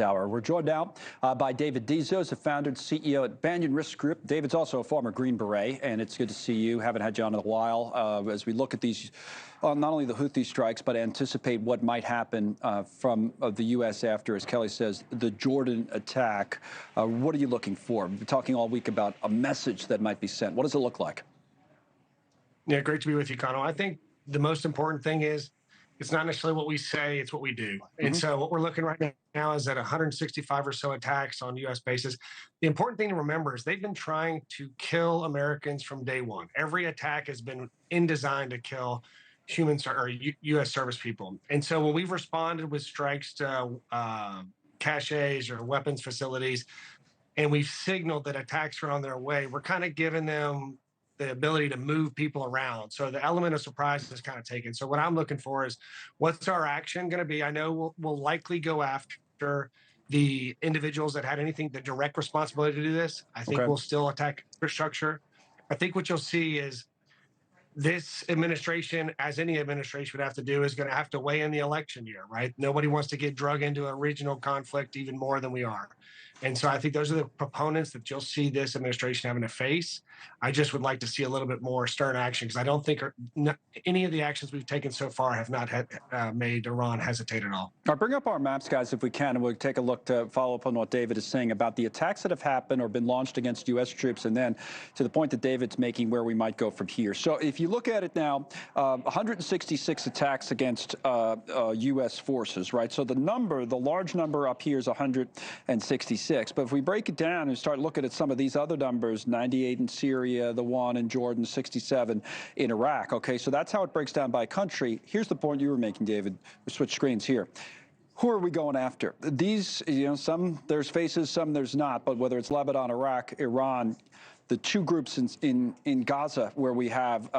Hour. We're joined now by David Dezso, the founder and CEO at Banyan Risk Group. David's also a former Green Beret, and it's good to see you. Haven't had you on in a while. As we look at these, not only the Houthi strikes, but anticipate what might happen from the U.S. after, as Kelly says, the Jordan attack. What are you looking for? We've been talking all week about a message that might be sent. What does it look like? Yeah, great to be with you, Connell. I think the most important thing is it's not necessarily what we say, it's what we do. And so what we're looking right now is at 165 or so attacks on U.S. bases. The important thing to remember is they've been trying to kill Americans from day one. Every attack has been designed to kill humans or U.S. service people. And so when we've responded with strikes to caches or weapons facilities, and we've signaled that attacks are on their way, we're kind of giving them the ability to move people around. So the element of surprise is kind of taken. So what I'm looking for is what's our action going to be? I know we'll likely go after the individuals that had the direct responsibility to do this. I think we'll still attack infrastructure. I think what you'll see is this administration, as any administration would have to do, is going to have to weigh in the election year, right? Nobody wants to get drug into a regional conflict even more than we are. And so I think those are the proponents that you'll see this administration having to face. I just would like to see a little bit more stern action because I don't think any of the actions we've taken so far have not made Iran hesitate at all. All right, bring up our maps, guys, if we can, and we'll take a look to follow up on what David is saying about the attacks that have happened or been launched against U.S. troops, and then to the point that David's making where we might go from here. So if you look at it now, 166 attacks against U.S. forces, right? So the large number up here is 166. But if we break it down and start looking at some of these other numbers, 98 in Syria, the one in Jordan, 67 in Iraq. Okay, so that's how it breaks down by country. Here's the point you were making, David. We switch screens here. Who are we going after? These, some there's faces, some there's not. But whether it's Lebanon, Iraq, Iran, the two groups in Gaza where we have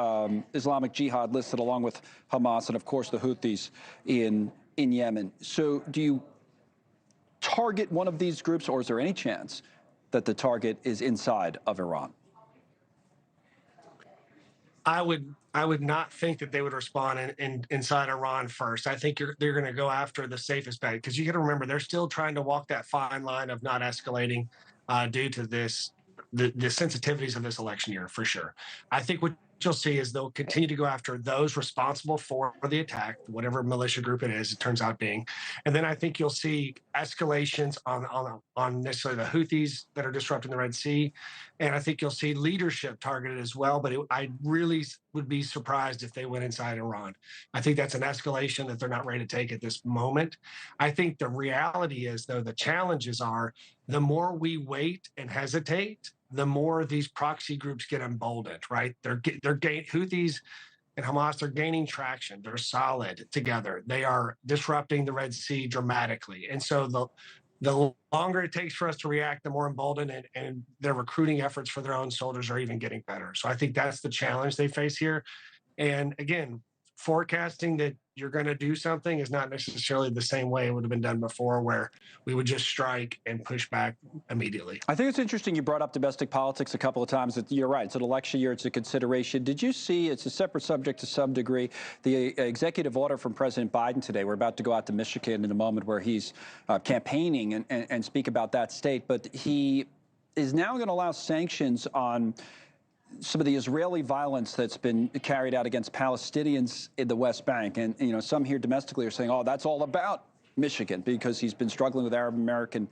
Islamic Jihad listed along with Hamas and, of course, the Houthis in Yemen. So do you target one of these groups, or is there any chance that the target is inside of Iran? I would not think that they would respond inside Iran first. I think they're going to go after the safest bet because you got to remember they're still trying to walk that fine line of not escalating due to the sensitivities of this election year, for sure. I think what you'll see is they'll continue to go after those responsible for the attack, whatever militia group it is, it turns out being. And then I think you'll see escalations on necessarily the Houthis that are disrupting the Red Sea. And I think you'll see leadership targeted as well. But I really would be surprised if they went inside Iran. I think that's an escalation that they're not ready to take at this moment. I think the reality is, though, the challenges are the more we wait and hesitate, the more these proxy groups get emboldened, right? Houthis and Hamas, they're gaining traction. They're solid together. They are disrupting the Red Sea dramatically. And so the longer it takes for us to react, the more emboldened and their recruiting efforts for their own soldiers are even getting better. So I think that's the challenge they face here. And again, forecasting that you're going to do something is not necessarily the same way it would have been done before, where we would just strike and push back immediately. I think it's interesting you brought up domestic politics a couple of times. You're right. It's an election year. It's a consideration. Did you see, it's a separate subject to some degree, the executive order from President Biden today? We're about to go out to Michigan in a moment where he's campaigning and speak about that state. But he is now going to allow sanctions on some of the Israeli violence that's been carried out against Palestinians in the West Bank. And, some here domestically are saying, oh, that's all about Michigan because he's been struggling with Arab American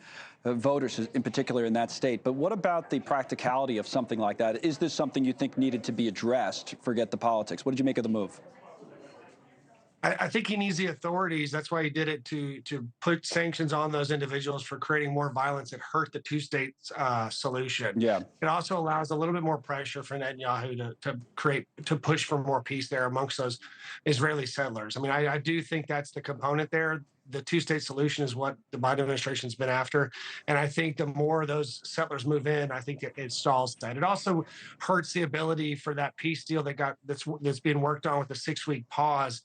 voters, in particular in that state. But what about the practicality of something like that? Is this something you think needed to be addressed? Forget the politics. What did you make of the move? I think he needs the authorities. That's why he did it, to put sanctions on those individuals for creating more violence that hurt the two-state solution. Yeah. It also allows a little bit more pressure for Netanyahu to push for more peace there amongst those Israeli settlers. I mean, I do think that's the component there. The two-state solution is what the Biden administration's been after. And I think the more those settlers move in, I think it stalls that. It also hurts the ability for that peace deal that's being worked on with the 6-week pause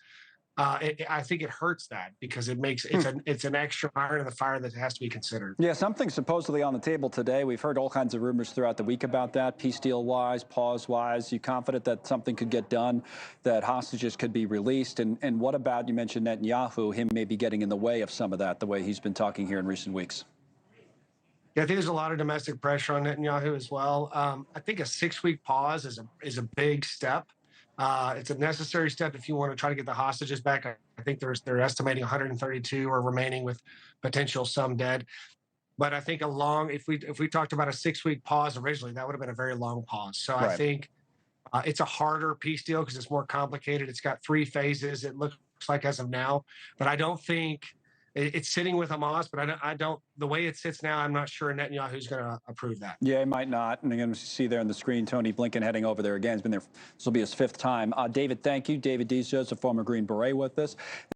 I think it hurts that because it makes it's an extra iron in the fire that has to be considered. Yeah, something's supposedly on the table today. We've heard all kinds of rumors throughout the week about that, peace deal wise, pause wise. You confident that something could get done, that hostages could be released? And what about, you mentioned Netanyahu, him maybe getting in the way of some of that, the way he's been talking here in recent weeks? Yeah, I think there's a lot of domestic pressure on Netanyahu as well. I think a 6-week pause is a big step. It's a necessary step if you want to try to get the hostages back. I think they're estimating 132 are remaining with potential some dead. But I think if we talked about a 6-week pause originally, that would have been a very long pause. So I Right. think it's a harder peace deal because it's more complicated. It's got 3 phases. It looks like as of now, but I don't think it's sitting with Hamas. But I don't. The way it sits now, I'm not sure Netanyahu's going to approve that. Yeah, he might not. And again, you see there on the screen, Tony Blinken heading over there again. He's been there. This will be his 5th time. David, thank you. David Dezso is a former Green Beret with us.